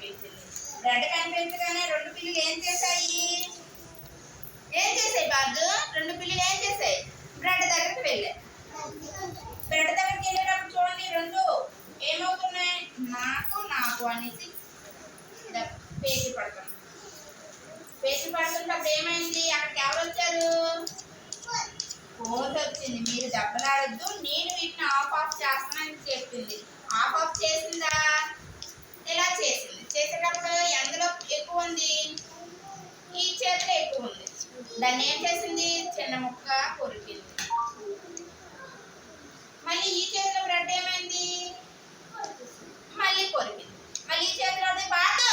కనిపించింది. బ్రెడ్ కనిపించగానే రెండు పిల్లులు ఏం చేశాయి? బాబు రెండు పిల్లులు ఏం చేశాయి? బ్రెడ్ దగ్గరికి వెళ్ళాయి. బ్రెడ్ దగ్గరికి వెళ్ళేటప్పుడు చూడండి రెండు ఏమవుతున్నాయి? నాకు నాకు అనేసి పేచి పడుతున్నాయి. పేచి పడుతున్నప్పుడు ఏమైంది? అక్కడికి ఎవరు వచ్చారు? కోతి వచ్చింది. మీరు దెబ్బలాడద్దు, నేను వీటిని ఆఫ్ చేస్తానని చెప్పింది. ఆఫ్ చేసిందా? ఎలా చేసింది? చేసేటప్పుడు ఎందులో ఎక్కువ ఉంది? ఈ చేతిలో ఎక్కువ ఉంది. దాన్ని ఏం చేసింది? చిన్న ముక్క కొరికింది. మళ్ళీ ఈ చేతిలో బ్రెడ్ ఏమైంది? మళ్ళీ కొరికింది. మళ్ళీ ఈ చేతిలో బాగా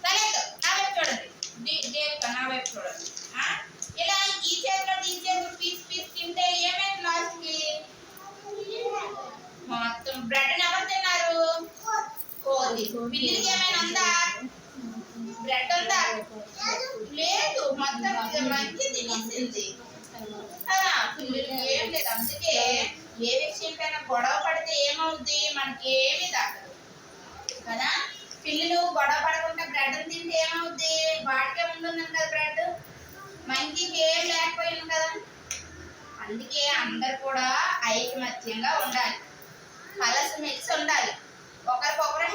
తలేదు. నా వైపు చూడండి, నా వైపు చూడండి. ఇలా ఈ చేతిలో పీస్ పీస్ తింటే ఏమైంది? లాస్ట్కి మొత్తం బ్రెడ్ ఎవరు తిన్నారు? కోతి. పిల్లికి ఏమైనా ఉందా? బ్రెడ్ ఉందా? లేదు, మొత్తం మంచి తినేసింది. పిల్లికి ఏం లేదు. అందుకే ఏ విషయం పైన గొడవ పడితే ఏమవుద్ది? మనకి ఏమి దక్కదు కదా. పిల్లలు గొడవ పడకుండా బ్రెడ్ తింటే ఏమవుద్ది? వాటికే ఉంటుంది కదా బ్రెడ్, మంచికి ఏం లేకపోయింది కదా. అందుకే అందరు కూడా ఐకమత్యంగా ఉండాలి, కలిసి మెలిసి ఉండాలి, ఒకరికొకరు